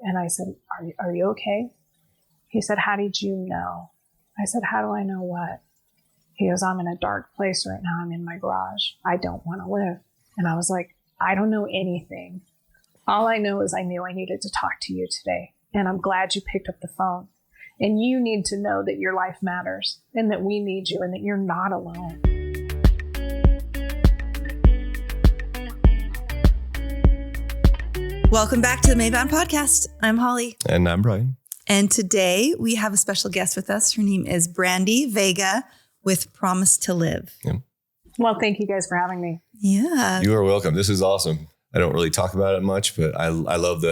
And I said, are you okay? He said, how did you know? I said, how do I know what? He goes, I'm in a dark place right now. I'm in my garage. I don't want to live. And I was like, I don't know anything. All I know is I knew I needed to talk to you today. And I'm glad you picked up the phone. And you need to know that your life matters and that we need you and that you're not alone. Welcome back to the Maeband podcast. I'm Holly. And I'm Bryan. And today we have a special guest with us. Her name is Brandy Vega with Promise to Live. Yeah. Well, thank you guys for having me. Yeah. You are welcome. This is awesome. I don't really talk about it much, but I love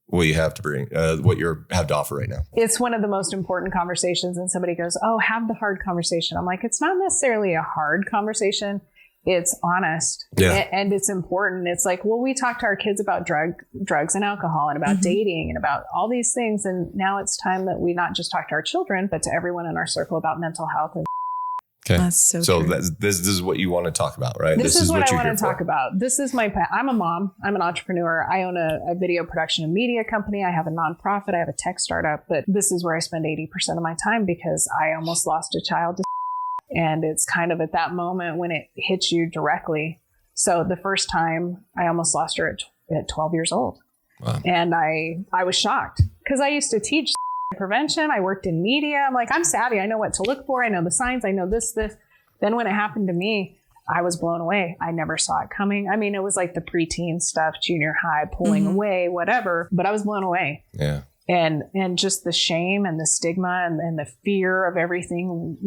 what you have to bring, what you have to offer right now. It's one of the most important conversations. And somebody goes, oh, have the hard conversation. I'm like, it's not necessarily a hard conversation. It's honest. Yeah. And it's important. It's like, well, we talk to our kids about drugs and alcohol and about dating and about all these things. And now it's time that we not just talk to our children, but to everyone in our circle about mental health. And okay. That's so true. This is what you want to talk about, right? This is what I want to talk about. This is I'm a mom. I'm an entrepreneur. I own a video production and media company. I have a nonprofit. I have a tech startup. But this is where I spend 80% of my time because I almost lost a child to and it's kind of at that moment when it hits you directly. So the first time I almost lost her at 12 years old. Wow. And I was shocked because I used to teach prevention. I worked in media. I'm like, I'm savvy. I know what to look for. I know the signs. I know this. Then when it happened to me, I was blown away. I never saw it coming. I mean, it was like the preteen stuff, junior high, pulling away, whatever, but I was blown away. Yeah. And just the shame and the stigma and the fear of everything,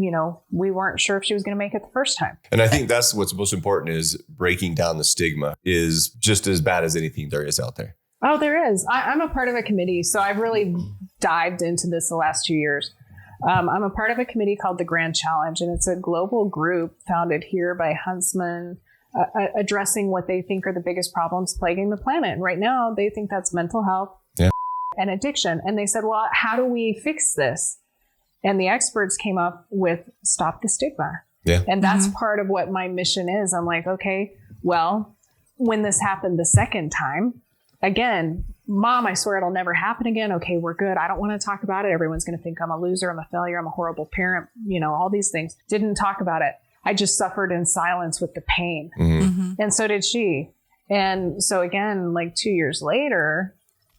we weren't sure if she was going to make it the first time. And I think that's what's most important is breaking down the stigma is just as bad as anything there is out there. Oh, there is. I'm a part of a committee. So I've really dived into this the last 2 years. I'm a part of a committee called the Grand Challenge, and it's a global group founded here by Huntsman, addressing what they think are the biggest problems plaguing the planet. And right now, they think that's mental health. Yeah. And addiction. And they said, well, how do we fix this? And the experts came up with stop the stigma. Yeah. And that's part of what my mission is. I'm like, okay, well, when this happened the second time, again, Mom, I swear it'll never happen again. Okay, we're good. I don't want to talk about it. Everyone's going to think I'm a loser. I'm a failure. I'm a horrible parent. All these things. Didn't talk about it. I just suffered in silence with the pain. And so did she. And so again, like 2 years later,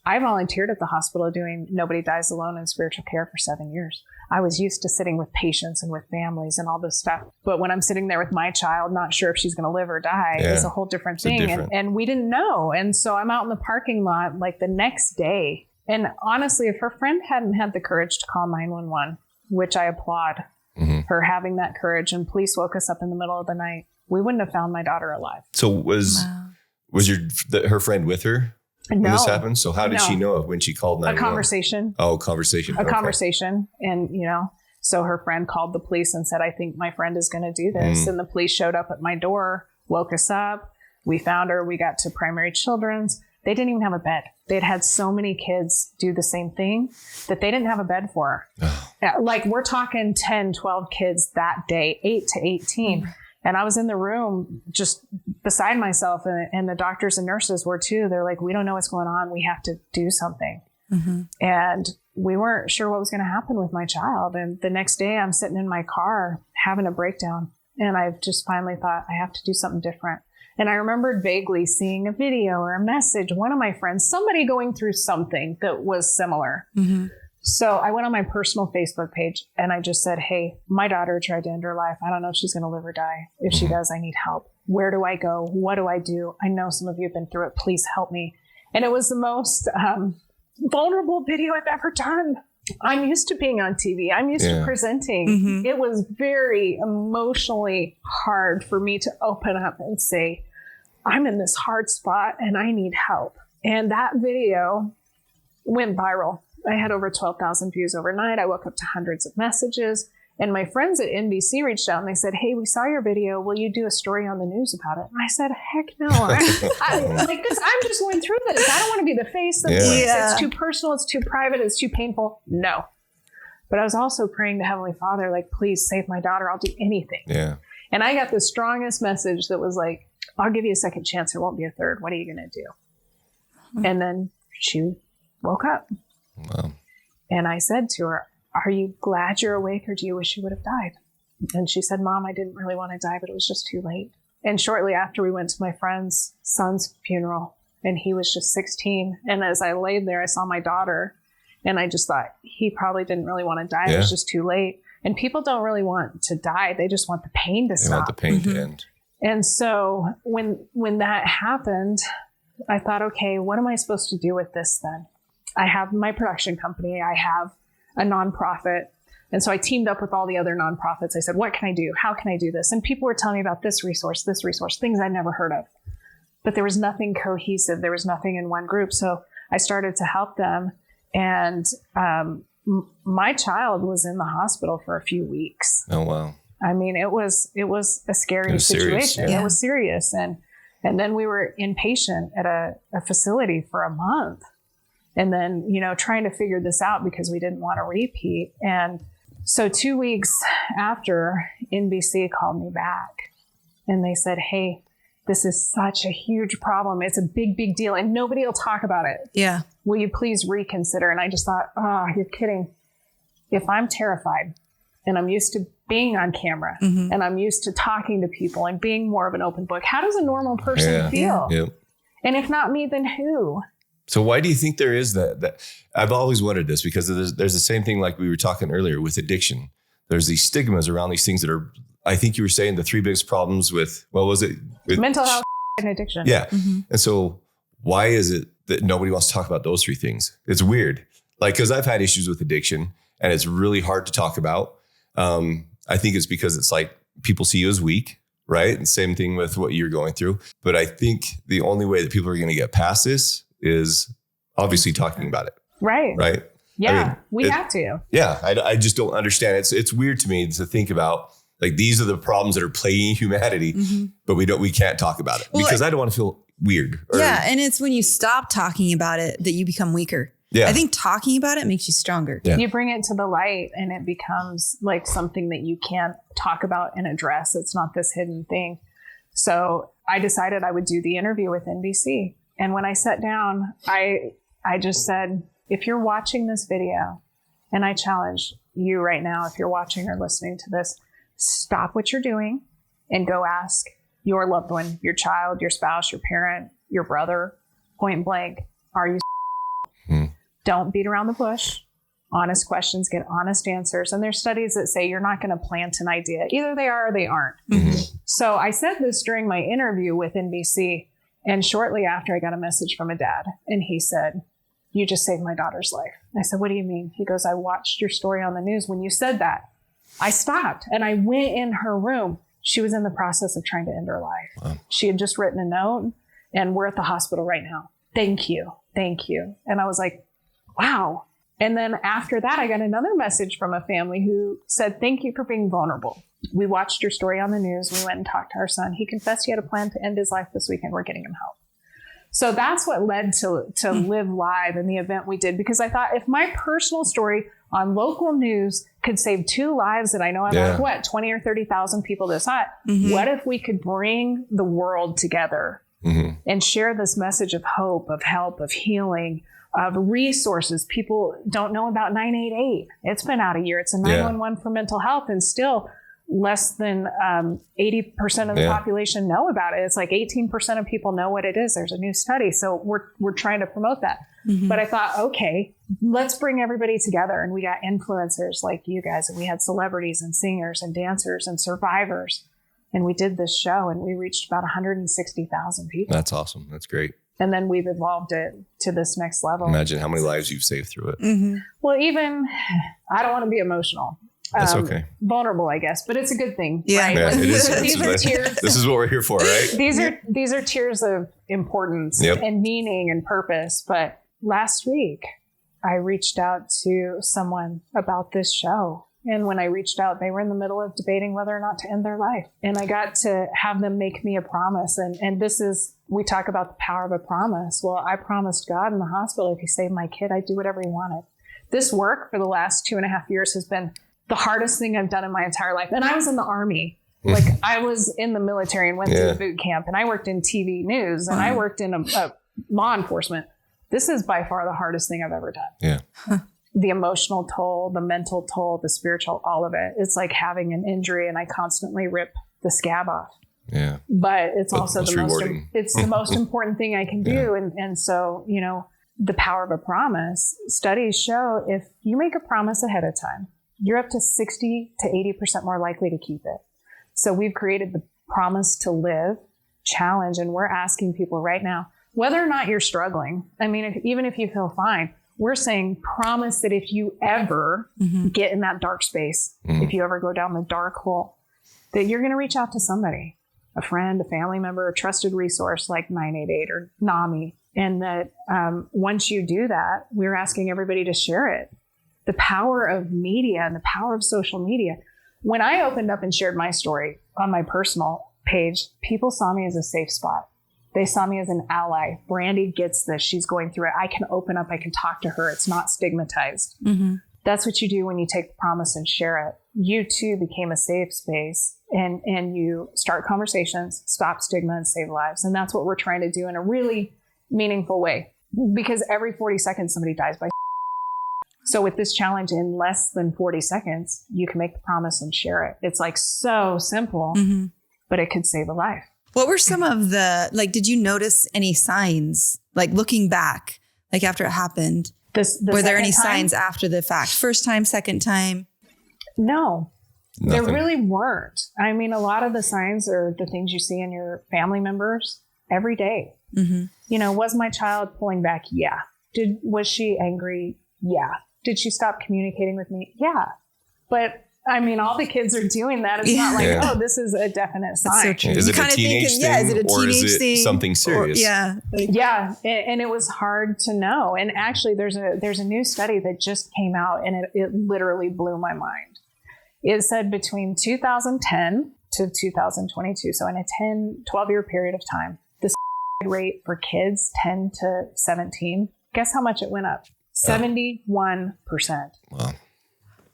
I volunteered at the hospital doing Nobody Dies Alone in spiritual care for 7 years. I was used to sitting with patients and with families and all this stuff. But when I'm sitting there with my child, not sure if she's going to live or die, it's a whole different thing. And we didn't know. And so I'm out in the parking lot like the next day. And honestly, if her friend hadn't had the courage to call 911, which I applaud her having that courage, and police woke us up in the middle of the night, we wouldn't have found my daughter alive. So was her friend with her? When this happened? So how did she know when she called 911? A conversation. Oh, conversation. A conversation. And, so her friend called the police and said, I think my friend is going to do this. And the police showed up at my door, woke us up. We found her. We got to primary children's. They didn't even have a bed. They'd had so many kids do the same thing that they didn't have a bed for her. Like we're talking 10, 12 kids that day, 8 to 18. And I was in the room just beside myself and the doctors and nurses were too. They're like, we don't know what's going on. We have to do something. And we weren't sure what was going to happen with my child. And the next day I'm sitting in my car having a breakdown. And I've just finally thought I have to do something different. And I remembered vaguely seeing a video or a message, one of my friends, somebody going through something that was similar. So I went on my personal Facebook page and I just said, hey, my daughter tried to end her life. I don't know if she's going to live or die. If she does, I need help. Where do I go? What do I do? I know some of you have been through it. Please help me. And it was the most vulnerable video I've ever done. I'm used to being on TV. I'm used to presenting. It was very emotionally hard for me to open up and say, I'm in this hard spot and I need help. And that video went viral. I had over 12,000 views overnight. I woke up to hundreds of messages. And my friends at NBC reached out and they said, hey, we saw your video. Will you do a story on the news about it? And I said, heck no. I'm just going through this. I don't want to be the face of this. It's too personal. It's too private. It's too painful. No. But I was also praying to Heavenly Father, like, please save my daughter. I'll do anything. Yeah. And I got the strongest message that was like, I'll give you a second chance. There won't be a third. What are you going to do? And then she woke up. Wow. And I said to her, are you glad you're awake or do you wish you would have died? And she said, Mom, I didn't really want to die, but it was just too late. And shortly after, we went to my friend's son's funeral, and he was just 16. And as I laid there, I saw my daughter, and I just thought, he probably didn't really want to die. It was just too late. And people don't really want to die. They just want the pain to stop. They want the pain to end. And so when that happened, I thought, okay, what am I supposed to do with this then? I have my production company. I have a nonprofit. And so I teamed up with all the other nonprofits. I said, what can I do? How can I do this? And people were telling me about this resource, things I'd never heard of. But there was nothing cohesive. There was nothing in one group. So I started to help them. And my child was in the hospital for a few weeks. Oh, wow. I mean, it was a scary situation. Serious, yeah. It was serious. And then we were inpatient at a facility for a month. And then, trying to figure this out because we didn't want to repeat. And so 2 weeks after, NBC called me back and they said, hey, this is such a huge problem. It's a big, big deal and nobody will talk about it. Yeah. Will you please reconsider? And I just thought, oh, you're kidding. If I'm terrified and I'm used to being on camera and I'm used to talking to people and being more of an open book, how does a normal person feel? Yeah. And if not me, then who? So why do you think there is that? I've always wondered this because there's the same thing like we were talking earlier with addiction. There's these stigmas around these things that are, I think you were saying the three biggest problems with, what was it? With mental health and addiction. Yeah. And so why is it that nobody wants to talk about those three things? It's weird. Like, because I've had issues with addiction and it's really hard to talk about. I think it's because it's like people see you as weak, right? And same thing with what you're going through. But I think the only way that people are going to get past this is obviously talking about it. Right. Right. Yeah, I mean, we have to. Yeah. I just don't understand. It's weird to me to think about like, these are the problems that are plaguing humanity, but we can't talk about it because I don't want to feel weird. And it's when you stop talking about it that you become weaker. Yeah. I think talking about it makes you stronger. Yeah. You bring it to the light and it becomes like something that you can't talk about and address. It's not this hidden thing. So I decided I would do the interview with NBC. And when I sat down, I just said, if you're watching this video, and I challenge you right now, if you're watching or listening to this, stop what you're doing and go ask your loved one, your child, your spouse, your parent, your brother, point blank, are you Don't beat around the bush. Honest questions, get honest answers. And there's studies that say you're not going to plant an idea. Either they are or they aren't. So I said this during my interview with NBC. And shortly after, I got a message from a dad. And he said, you just saved my daughter's life. I said, what do you mean? He goes, I watched your story on the news. When you said that, I stopped and I went in her room. She was in the process of trying to end her life. Wow. She had just written a note and we're at the hospital right now. Thank you. Thank you. And I was like, wow. And then after that, I got another message from a family who said, thank you for being vulnerable. We watched your story on the news. We went and talked to our son. He confessed he had a plan to end his life this weekend. We're getting him help. So that's what led to Live Live and the event we did, because I thought if my personal story on local news could save 2 lives that I know about, 20 or 30,000 people that saw it, what if we could bring the world together and share this message of hope, of help, of healing, of resources? People don't know about 988. It's been out a year. It's a 911 for mental health, and still less than 80% of the population know about it. It's like 18% of people know what it is. There's a new study. So we're trying to promote that. But I thought, okay, let's bring everybody together. And we got influencers like you guys, and we had celebrities and singers and dancers and survivors. And we did this show and we reached about 160,000 people. That's awesome. That's great. And then we've evolved it to this next level. Imagine how many lives you've saved through it. Well, even, I don't want to be emotional. That's okay. Vulnerable, I guess, but it's a good thing. Yeah, right? Yeah, it is. These are tears. This is what we're here for, right? These are tears of importance and meaning and purpose. But last week, I reached out to someone about this show. And when I reached out, they were in the middle of debating whether or not to end their life. And I got to have them make me a promise. And this is, we talk about the power of a promise. Well, I promised God in the hospital, if he saved my kid, I'd do whatever he wanted. This work for the last 2.5 years has been the hardest thing I've done in my entire life. And I was in the Army. Like, I was in the military and went through boot camp, and I worked in TV news, and I worked in a law enforcement. This is by far the hardest thing I've ever done. Yeah. The emotional toll, the mental toll, the spiritual, all of it. It's like having an injury and I constantly rip the scab off. Yeah. But it's also most the most, rewarding. it's the most important thing I can do. And so, you know, the power of a promise, studies show if you make a promise ahead of time, you're up to 60 to 80% more likely to keep it. So we've created the Promise to Live challenge, and we're asking people right now, whether or not you're struggling, I mean, even if you feel fine, we're saying promise that if you ever get in that dark space, if you ever go down the dark hole, that you're going to reach out to somebody, a friend, a family member, a trusted resource like 988 or NAMI. And that once you do that, we're asking everybody to share it. The power of media and the power of social media. When I opened up and shared my story on my personal page, people saw me as a safe spot. They saw me as an ally. Brandy gets this. She's going through it. I can open up. I can talk to her. It's not stigmatized. That's what you do when you take the promise and share it. You too became a safe space and you start conversations, stop stigma, and save lives. And that's what we're trying to do in a really meaningful way, because every 40 seconds somebody dies by. So with this challenge, in less than 40 seconds, you can make the promise and share it. It's like so simple, but it could save a life. What were some of the, like, did you notice any signs, like looking back, like after it happened? Were there any signs after the fact? First time, second time? No, Nothing. there really weren't. I mean, a lot of the signs are the things you see in your family members every day. You know, was my child pulling back? Yeah. Was she angry? Yeah. Did she stop communicating with me? Yeah. But I mean, all the kids are doing that. It's not like, oh, this is a definite sign. That's so true. Is You it a kinda teenage think, thing, yeah, is it a or teenage is it thing? something serious? Yeah. And it was hard to know. And actually there's a new study that just came out, and it literally blew my mind. It said between 2010 to 2022, so in a 12 year period of time, the rate for kids 10 to 17, guess how much it went up? 71%. Wow.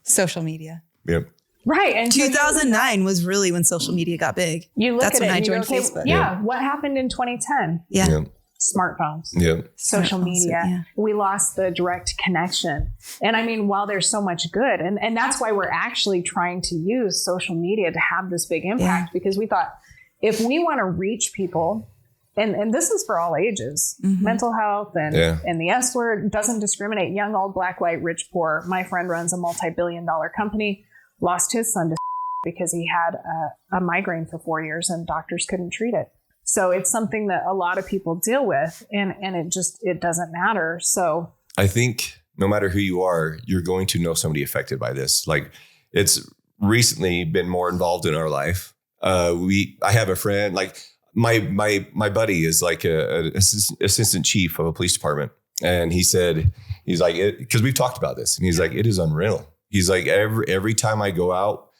Social media. Yep. Right. And 2009 was really when social media got big. you look That's at when it I and you joined go, okay, Facebook. yeah. What happened in 2010? Yeah. Yep. Smartphones. Yep. Social Smartphones, media. yeah. We lost the direct connection. And I mean, while there's so much good, and that's why we're actually trying to use social media to have this big impact, because we thought if we want to reach people, and this is for all ages, mental health and the S word doesn't discriminate, young, old, black, white, rich, poor. My friend runs a multi-billion-dollar company, lost his son to because he had a migraine for 4 years and doctors couldn't treat it. So it's something that a lot of people deal with, and it doesn't matter. So I think no matter who you are, you're going to know somebody affected by this. Like, it's recently been more involved in our life. I have a friend, like my buddy is like a assistant chief of a police department. And he's like, because we've talked about this, and he's like, it is unreal. He's like, every time I go out,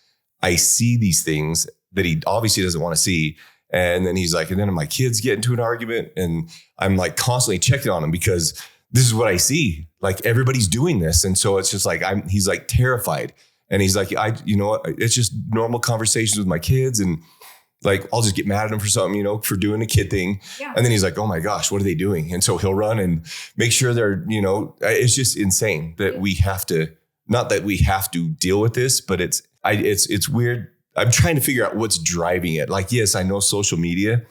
I see these things that he obviously doesn't want to see. And then he's like, and then my kids get into an argument, and I'm like constantly checking on him because this is what I see. Like, everybody's doing this. And so it's just like, he's like terrified. And he's like, it's just normal conversations with my kids. And like, I'll just get mad at him for something, for doing a kid thing. Yeah. And then he's like, oh my gosh, what are they doing? And so he'll run and make sure they're, it's just insane that we have to, not that we have to deal with this, but it's weird. I'm trying to figure out what's driving it. Like, yes, I know social media,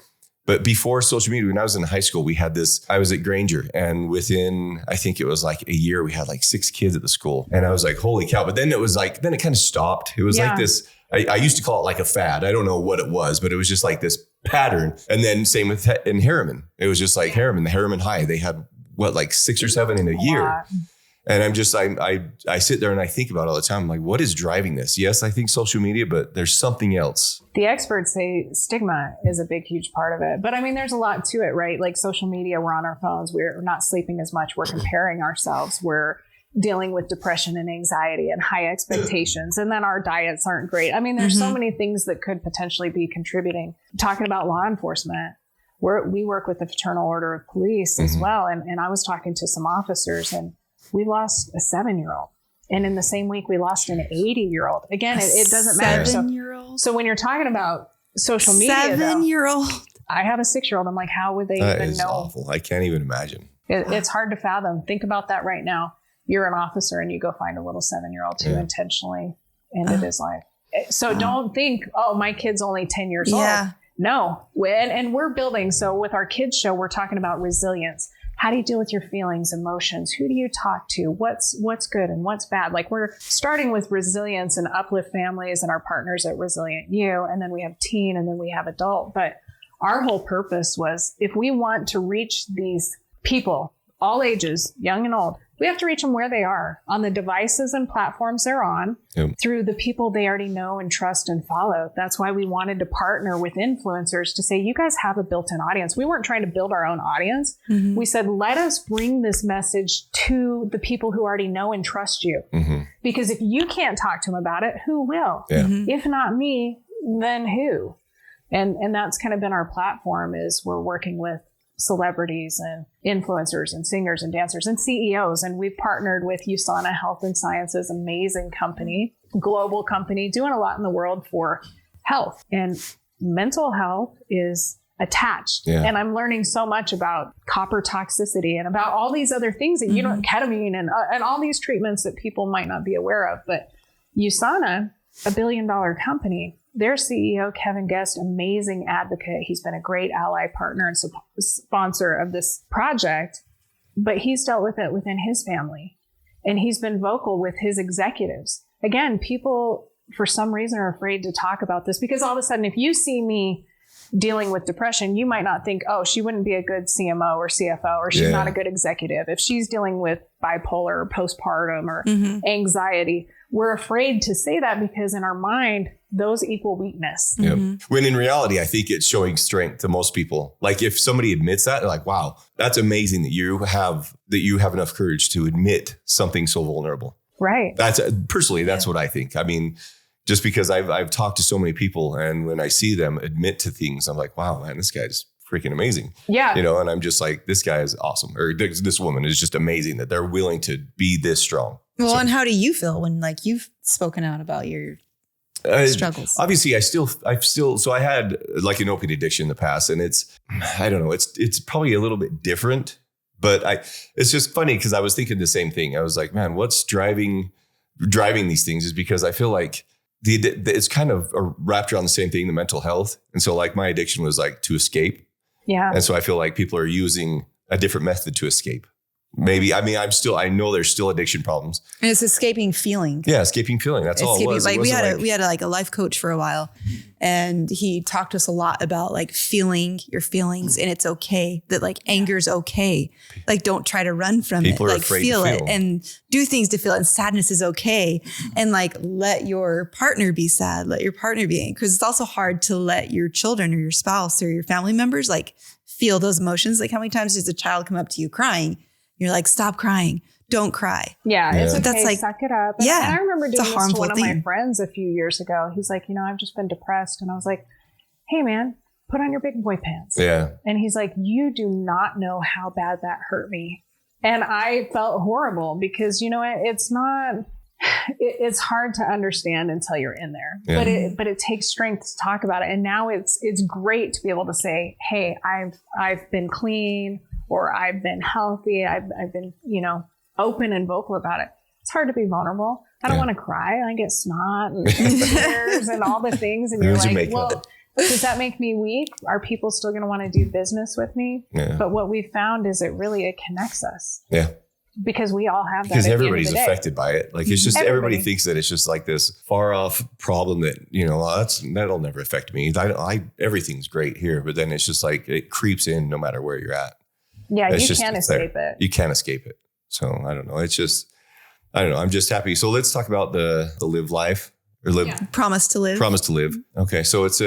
but before social media, when I was in high school, I was at Granger, and within, I think it was like a year, we had like 6 kids at the school. And I was like, holy cow. But then it kind of stopped. It was like this, I used to call it like a fad. I don't know what it was, but it was just like this pattern. And then same with in Harriman. It was just like Harriman, the Harriman High, they had like 6 or 7 in a year. And I'm just, I sit there and I think about it all the time. I'm like, what is driving this? Yes, I think social media, but there's something else. The experts say stigma is a big, huge part of it. But I mean, there's a lot to it, right? Like social media, we're on our phones. We're not sleeping as much. We're comparing ourselves. We're dealing with depression and anxiety and high expectations. And then our diets aren't great. I mean, there's so many things that could potentially be contributing. Talking about law enforcement, we work with the Fraternal Order of Police as well. And I was talking to some officers, and we lost a 7-year-old. And in the same week, we lost an 80-year-old. Again, it doesn't matter. 7-year-old? So when you're talking about social media, 7-year-old? I have a 6-year-old. I'm like, how would they That even is know? awful. I can't even imagine. It's hard to fathom. Think about that right now. You're an officer and you go find a little 7-year-old who intentionally ended his life. So don't think, oh, my kid's only 10 years old. No. And we're building. So with our kids show, we're talking about resilience. How do you deal with your feelings, emotions? Who do you talk to? What's good and what's bad? Like, we're starting with resilience and uplift families and our partners at Resilient U. And then we have teen and then we have adult. But our whole purpose was, if we want to reach these people, all ages, young and old, we have to reach them where they are, on the devices and platforms they're on, through the people they already know and trust and follow. That's why we wanted to partner with influencers to say, you guys have a built-in audience. We weren't trying to build our own audience. We said, let us bring this message to the people who already know and trust you. Because if you can't talk to them about it, who will? If not me, then who? And that's kind of been our platform, is we're working with celebrities and influencers and singers and dancers and CEOs. And we've partnered with USANA Health and Sciences, amazing company, global company, doing a lot in the world for health. And mental health is attached. And I'm learning so much about copper toxicity and about all these other things that you don't, ketamine and all these treatments that people might not be aware of. But USANA, a $1 billion company, their CEO, Kevin Guest, amazing advocate. He's been a great ally, partner, and sponsor of this project, but he's dealt with it within his family. And he's been vocal with his executives. Again, people, for some reason, are afraid to talk about this, because all of a sudden, if you see me dealing with depression, you might not think, oh, she wouldn't be a good CMO or CFO, or she's not a good executive. If she's dealing with bipolar or postpartum or anxiety, we're afraid to say that, because in our mind, those equal weakness. When in reality, I think it's showing strength to most people. Like, if somebody admits that, they're like, wow, that's amazing that you have enough courage to admit something so vulnerable. Right. That's personally, that's what I think. I mean, just because I've talked to so many people, and when I see them admit to things, I'm like, wow, man, this guy's freaking amazing. And I'm just like, this guy is awesome. Or this woman is just amazing that they're willing to be this strong. Well, and how do you feel when, like, you've spoken out about your struggles? Obviously, so I had like an opiate addiction in the past, and I don't know, it's probably a little bit different, but it's just funny, because I was thinking the same thing. I was like, man, what's driving these things, is because I feel like it's kind of wrapped around the same thing, the mental health. And so, like, my addiction was like to escape. And so I feel like people are using a different method to escape. Maybe, I mean, I know there's still addiction problems. And it's escaping feeling. Yeah, escaping feeling. That's all it was. Like, we had a life coach for a while, and he talked to us a lot about, like, feeling your feelings, and it's okay that, like, anger's okay. Like, don't try to run from People it. are Like, afraid feel to it feel. and do things to feel it. And sadness is okay. And, like, let your partner be sad. Let your partner be angry. Because it's also hard to let your children or your spouse or your family members, like, feel those emotions. Like, how many times does a child come up to you crying? You're like, stop crying. Don't cry. It's okay. That's like, suck it up. And I remember doing this to one of my friends a few years ago. He's like, I've just been depressed. And I was like, hey, man, put on your big boy pants. And he's like, you do not know how bad that hurt me. And I felt horrible, because, you know what? It's hard to understand until you're in there, but it takes strength to talk about it. And now it's great to be able to say, hey, I've been clean, or I've been healthy. I've been, open and vocal about it. It's hard to be vulnerable. I don't want to cry. I get snot and tears and all the things. And you're like, well, does that make me weak? Are people still going to want to do business with me? But what we've found is it connects us. Because we all have that. Because everybody's affected by it. Like, it's just, everybody thinks that it's just like this far off problem that, that'll never affect me. Everything's great here. But then it's just like, it creeps in no matter where you're at. Yeah, you can't escape it. You can't escape it. So I don't know. It's just, I don't know. I'm just happy. So let's talk about the live life, or Promise to live. Promise to live. Okay. So it's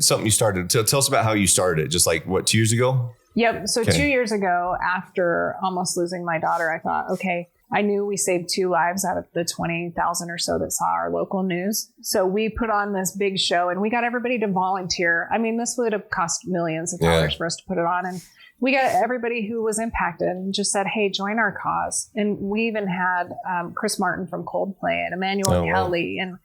something you started. Tell us about how you started it. Just like, what, 2 years ago? Yep. So 2 years ago, after almost losing my daughter, I thought, okay, I knew we saved 2 lives out of the 20,000 or so that saw our local news. So we put on this big show, and we got everybody to volunteer. I mean, this would have cost millions of dollars for us to put it on. And we got everybody who was impacted and just said, hey, join our cause. And we even had Chris Martin from Coldplay and Emmanuel Kelly and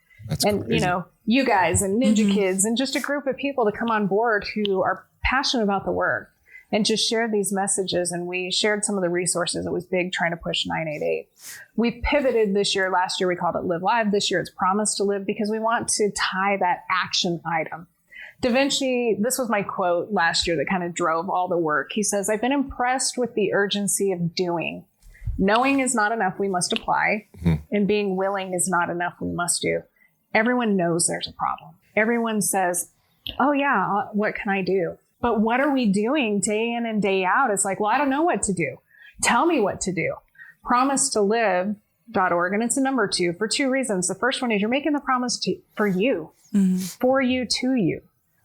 you guys and Ninja Kids, and just a group of people to come on board who are passionate about the work. and just shared these messages. And we shared some of the resources. It was big trying to push 988. We pivoted this year. Last year, we called it Live Live. This year, it's Promise to Live, because we want to tie that action item. Da Vinci, this was my quote last year that kind of drove all the work. He says, I've been impressed with the urgency of doing. Knowing is not enough, we must apply. And being willing is not enough, we must do. Everyone knows there's a problem. Everyone says, oh yeah, what can I do? But what are we doing day in and day out? It's like, well, I don't know what to do. Tell me what to do. PromiseToLive.org. And it's a number 2 for 2 reasons. The first one is you're making the promise for you, for you, to you.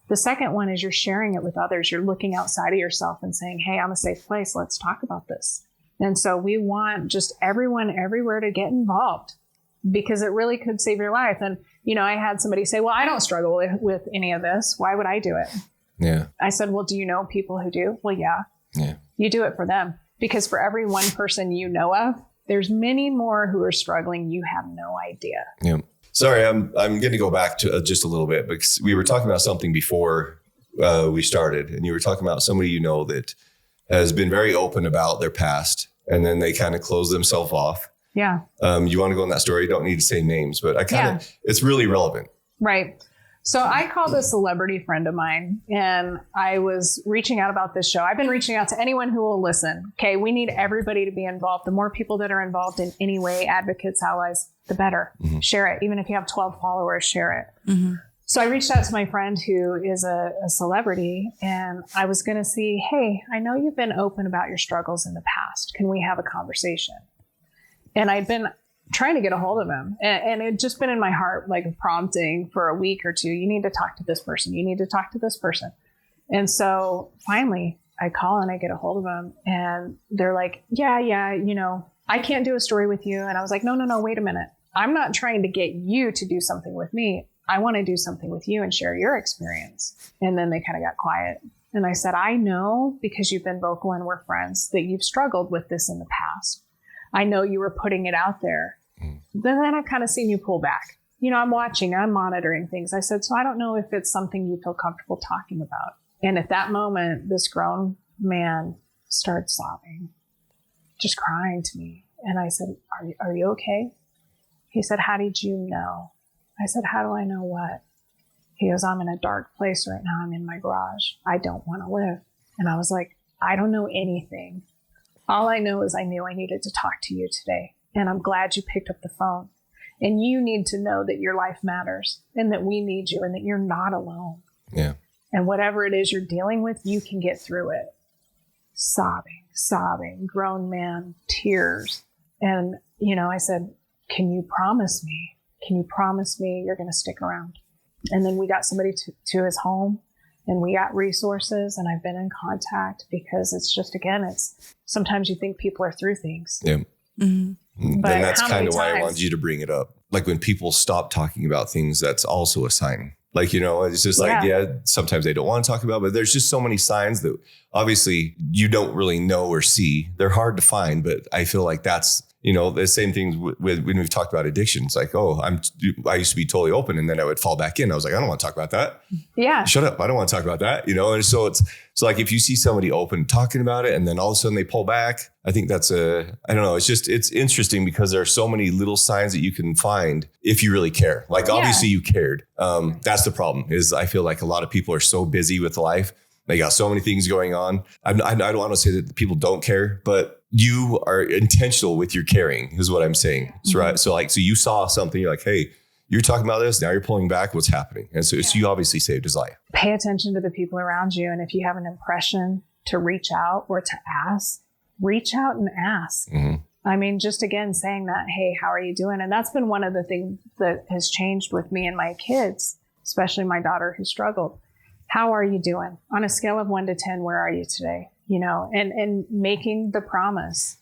The second one is you're sharing it with others. You're looking outside of yourself and saying, hey, I'm a safe place. Let's talk about this. And so we want just everyone everywhere to get involved, because it really could save your life. And, you know, I had somebody say, well, I don't struggle with any of this. Why would I do it? Yeah. I said, well, do you know people who do? Well, yeah. You do it for them, because for every one person you know of, there's many more who are struggling. You have no idea. Yeah. Sorry, I'm going to go back to just a little bit, because we were talking about something before we started, and you were talking about somebody you know that has been very open about their past, and then they kind of close themselves off. Yeah. You want to go in that story? You don't need to say names, but it's really relevant. Right. So I called a celebrity friend of mine, and I was reaching out about this show. I've been reaching out to anyone who will listen. Okay. We need everybody to be involved. The more people that are involved in any way, advocates, allies, the better. Share it. Even if you have 12 followers, share it. So I reached out to my friend who is a celebrity, and I was going to see, hey, I know you've been open about your struggles in the past. Can we have a conversation? And I'd been trying to get a hold of him, and it just been in my heart, like prompting for a week or two. You need to talk to this person. You need to talk to this person. And so finally I call and I get a hold of them, and they're like, yeah, you know, I can't do a story with you. And I was like, no, wait a minute. I'm not trying to get you to do something with me. I want to do something with you and share your experience. And then they kind of got quiet. And I said, I know, because you've been vocal and we're friends, that you've struggled with this in the past. I know you were putting it out there. Then I've kind of seen you pull back. You know, I'm watching, I'm monitoring things. I said, so I don't know if it's something you feel comfortable talking about. And at that moment, this grown man started sobbing, just crying to me. And I said, are you okay? He said, how did you know? I said, how do I know what? He goes, I'm in a dark place right now. I'm in my garage. I don't want to live. And I was like, I don't know anything. All I know is I knew I needed to talk to you today. And I'm glad you picked up the phone. And you need to know that your life matters, and that we need you, and that you're not alone. Yeah. And whatever it is you're dealing with, you can get through it. Sobbing, grown man, tears. And, you know, I said, can you promise me? Can you promise me you're going to stick around? And then we got somebody to his home, and we got resources, and I've been in contact, because it's just, again, it's sometimes you think people are through things. Yeah. Mm-hmm. But and that's kind of why I wanted you to bring it up. Like when people stop talking about things, that's also a sign. Like, you know, it's just like, sometimes they don't want to talk about, but there's just so many signs that obviously you don't really know or see. They're hard to find, but I feel like that's, you know, the same things with when we've talked about addictions. Like, I used to be totally open, and then I would fall back in. I was like, I don't want to talk about that. Yeah. Shut up. I don't want to talk about that. You know? And so it's like, if you see somebody open talking about it, and then all of a sudden they pull back, I think that's I don't know. It's interesting, because there are so many little signs that you can find if you really care. Like, obviously you cared. That's the problem, is I feel like a lot of people are so busy with life. They got so many things going on. I don't want to say that people don't care, but you are intentional with your caring, is what I'm saying. That's right. So you saw something, you're like, hey, you're talking about this. Now you're pulling back. What's happening? And so you obviously saved his life. Pay attention to the people around you. And if you have an impression to reach out or to ask, reach out and ask. Mm-hmm. I mean, just again, saying that, hey, how are you doing? And that's been one of the things that has changed with me and my kids, especially my daughter who struggled. How are you doing? On a scale of 1 to 10, where are you today? You know, and making the promise.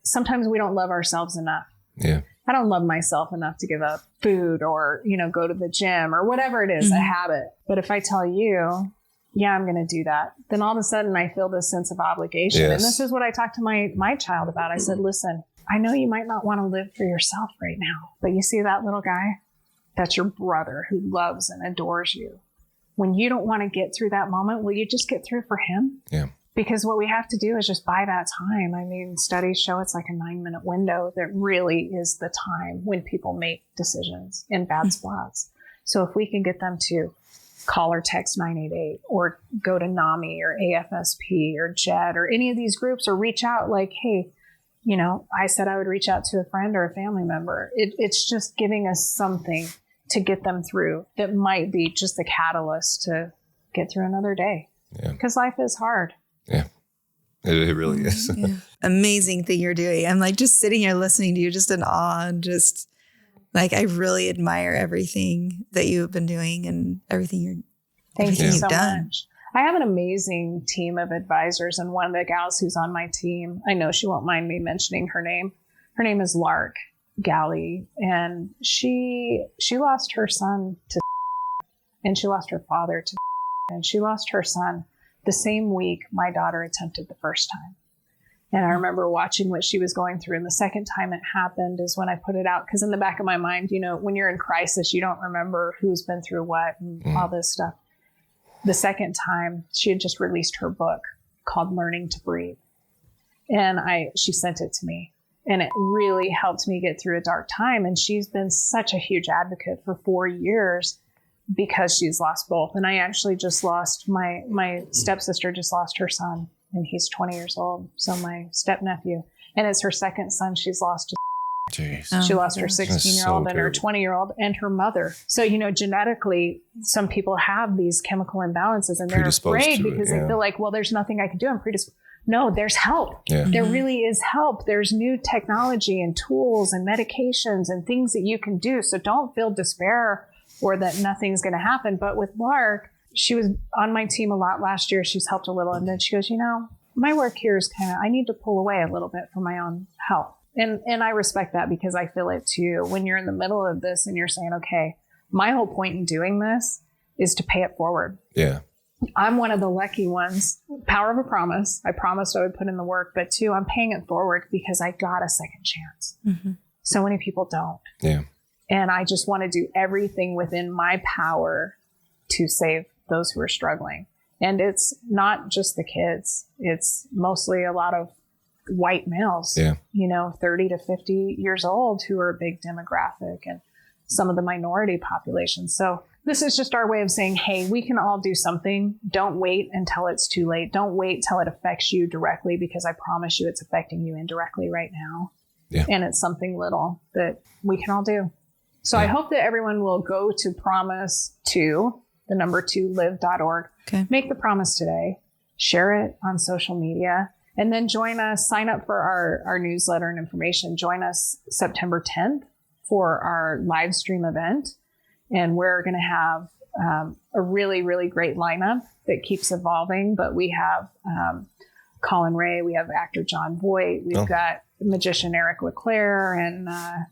Sometimes we don't love ourselves enough. Yeah. I don't love myself enough to give up food or, you know, go to the gym or whatever it is, a habit. But if I tell you, yeah, I'm going to do that, then all of a sudden I feel this sense of obligation. Yes. And this is what I talked to my child about. I said, listen, I know you might not want to live for yourself right now, but you see that little guy? That's your brother who loves and adores you. When you don't want to get through that moment, will you just get through for him? Yeah. Because what we have to do is just buy that time. I mean, studies show it's like a 9-minute window that really is the time when people make decisions in bad spots. So if we can get them to call or text 988 or go to NAMI or AFSP or JED or any of these groups, or reach out like, hey, you know, I said I would reach out to a friend or a family member. It's just giving us something to get them through that might be just the catalyst to get through another day. Yeah. Because life is hard. Yeah, it really is. Yeah. Amazing thing you're doing. I'm like just sitting here listening to you, just in awe, and just like I really admire everything that you have been doing and everything Thank you so done. much. I have an amazing team of advisors, and one of the gals who's on my team, I know she won't mind me mentioning her name. Her name is Lark Galley, and she lost her son to and she lost her father to and she lost her son the same week my daughter attempted the first time. And I remember watching what she was going through. And the second time it happened is when I put it out. Because in the back of my mind, you know, when you're in crisis, you don't remember who's been through what and all this stuff. The second time, she had just released her book called Learning to Breathe. And she sent it to me. And it really helped me get through a dark time. And she's been such a huge advocate for 4 years because she's lost both. And I actually just lost my stepsister just lost her son, and he's 20 years old. So my stepnephew, and it's her second son she's lost. She lost her 16-year-old and her 20-year-old and her mother. So, you know, genetically, some people have these chemical imbalances and they're afraid because they feel like, well, there's nothing I can do. I'm predisposed. No, there's help. Yeah. There really is help. There's new technology and tools and medications and things that you can do. So don't feel despair or that nothing's going to happen. But with Lark, she was on my team a lot last year. She's helped a little. And then she goes, you know, my work here is I need to pull away a little bit for my own health. And I respect that because I feel it too. When you're in the middle of this and you're saying, okay, my whole point in doing this is to pay it forward. Yeah. I'm one of the lucky ones. Power of a promise. I promised I would put in the work, but two, I'm paying it forward because I got a second chance. Mm-hmm. So many people don't. Yeah. And I just want to do everything within my power to save those who are struggling. And it's not just the kids. It's mostly a lot of white males, you know, 30 to 50 years old who are a big demographic, and some of the minority population. So this is just our way of saying, hey, we can all do something. Don't wait until it's too late. Don't wait till it affects you directly, because I promise you it's affecting you indirectly right now. Yeah. And it's something little that we can all do. So I hope that everyone will go to promise2live.org. Okay. Make the promise today, share it on social media, and then join us, sign up for our newsletter and information. Join us September 10th for our live stream event. And we're going to have a really, really great lineup that keeps evolving. But we have Colin Ray, we have actor John Voight, we've got magician Eric LeClaire and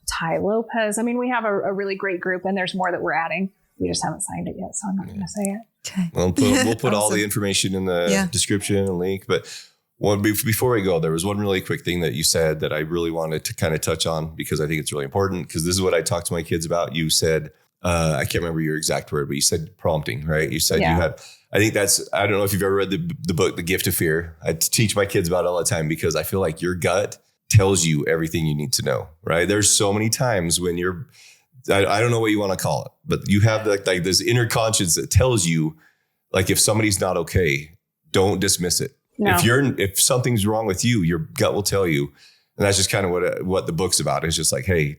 Ty Lopez. I mean, we have a really great group, and there's more that we're adding. We just haven't signed it yet, so I'm not going to say it. Okay. We'll put awesome. All the information in the description and link. But before we go, there was one really quick thing that you said that I really wanted to kind of touch on, because I think it's really important, because this is what I talk to my kids about. You said, I can't remember your exact word, but you said prompting, right? You said you had, I think that's, I don't know if you've ever read the book, The Gift of Fear. I teach my kids about it all the time, because I feel like your gut tells you everything you need to know, right? There's so many times when I don't know what you want to call it, but you have like this inner conscience that tells you, like, if somebody's not okay, don't dismiss it. No. If something's wrong with you, your gut will tell you. And that's just kind of what the book's about. It's just like, hey,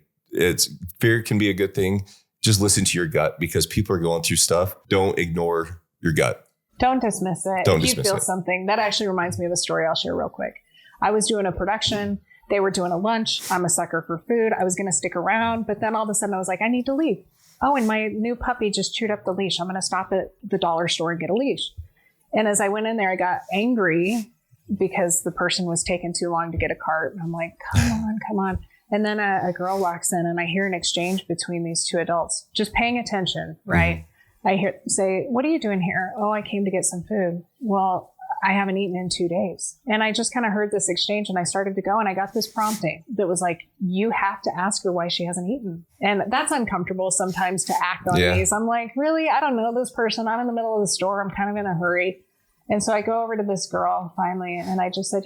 fear can be a good thing. Just listen to your gut, because people are going through stuff. Don't ignore your gut. Don't dismiss it. If you feel something, that actually reminds me of a story I'll share real quick. I was doing a production. They were doing a lunch. I'm a sucker for food. I was going to stick around, but then all of a sudden I was like, I need to leave. Oh, and my new puppy just chewed up the leash. I'm going to stop at the dollar store and get a leash. And as I went in there, I got angry because the person was taking too long to get a cart. And I'm like, come on. And then a girl walks in, and I hear an exchange between these two adults, just paying attention, right? Mm-hmm. I hear say, what are you doing here? Oh, I came to get some food. Well, I haven't eaten in 2 days. And I just kind of heard this exchange, and I started to go, and I got this prompting that was like, you have to ask her why she hasn't eaten. And that's uncomfortable sometimes to act on these. I'm like, really? I don't know this person. I'm in the middle of the store. I'm kind of in a hurry. And so I go over to this girl finally, and I just said,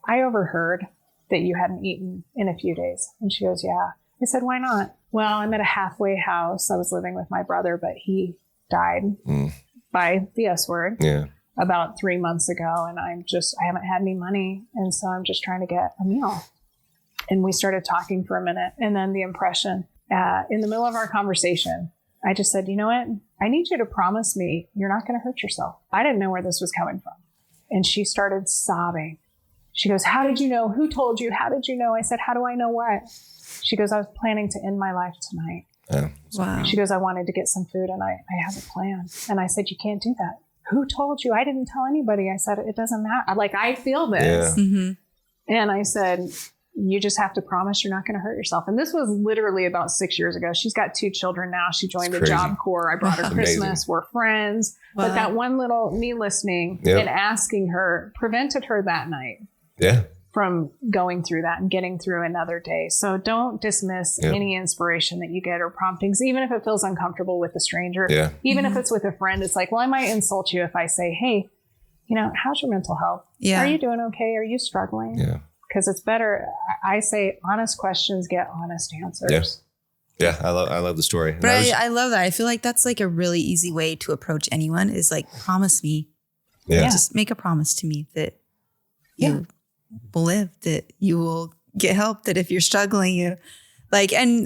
I overheard that you hadn't eaten in a few days. And she goes, yeah. I said, why not? Well, I'm at a halfway house. I was living with my brother, but he died by the S word about 3 months ago. And I haven't had any money. And so I'm just trying to get a meal. And we started talking for a minute. And then the impression in the middle of our conversation, I just said, you know what? I need you to promise me you're not going to hurt yourself. I didn't know where this was coming from. And she started sobbing. She goes, how did you know? Who told you? How did you know? I said, how do I know what? She goes, I was planning to end my life tonight. Yeah. Wow. She goes, I wanted to get some food and I have a plan. And I said, you can't do that. Who told you? I didn't tell anybody. I said, it doesn't matter. Like, I feel this. Yeah. Mm-hmm. And I said, you just have to promise you're not going to hurt yourself. And this was literally about 6 years ago. She's got 2 children now. She joined the Job Corps. I brought her Christmas. We're friends. Wow. But that one little me listening and asking her prevented her that night from going through that and getting through another day. So don't dismiss any inspiration that you get or promptings, even if it feels uncomfortable with a stranger. Yeah. Even if it's with a friend, it's like, well, I might insult you if I say, hey, how's your mental health? Yeah. Are you doing okay? Are you struggling? Yeah. Because it's better. I say honest questions get honest answers. Yeah. I love the story. But I love that. I feel like that's like a really easy way to approach anyone is like, promise me. Yeah. Just make a promise to me that you will live, that you will get help, that if you're struggling, and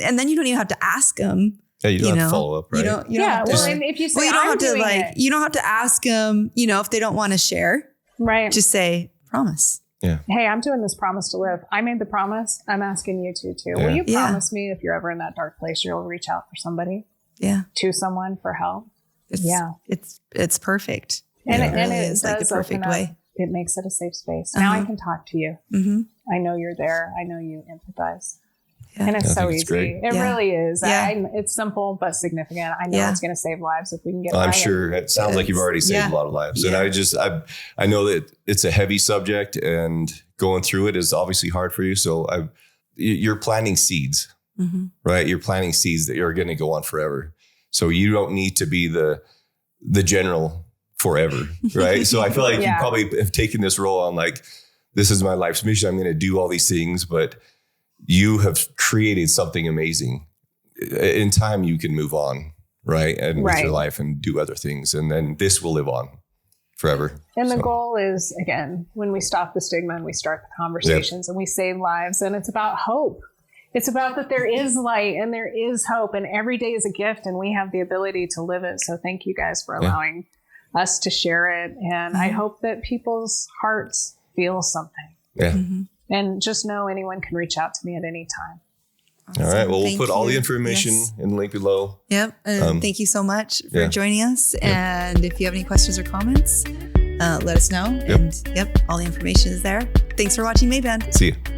then you don't even have to ask them. Yeah, you don't have to follow up, right? And if you say, you don't I'm have to doing it. you don't have to ask them, if they don't want to share. Right. Just say, promise. Yeah. Hey, I'm doing this promise to live. I made the promise. I'm asking you to too. Will you promise me if you're ever in that dark place, you'll reach out for somebody? Yeah. To someone for help? It's perfect. And it really it is like the does perfect open up. way. It makes it a safe space. Now I can talk to you. Mm-hmm. I know you're there. I know you empathize. Yeah. And it's so it's easy. great. It really is. Yeah. It's simple but significant. I know it's going to save lives if we can get I'm by sure it sounds like you've already saved a lot of lives. And I know that it's a heavy subject and going through it is obviously hard for you. So you're planting seeds, right? You're planting seeds that are going to go on forever. So you don't need to be the general forever, right? So I feel like you probably have taken this role on like, this is my life's mission. I'm going to do all these things, but you have created something amazing. In time, you can move on, right? And with your life and do other things. And then this will live on forever. And the goal is, again, when we stop the stigma and we start the conversations and we save lives, and it's about hope. It's about that there is light and there is hope, and every day is a gift and we have the ability to live it. So thank you guys for allowing us to share it. And I hope that people's hearts feel something. Yeah. Mm-hmm. And just know anyone can reach out to me at any time. Awesome. All right. Well, Thank we'll put all you. the information in the link below. Yep. And thank you so much for joining us. And if you have any questions or comments, let us know. And all the information is there. Thanks for watching Maeband. See you.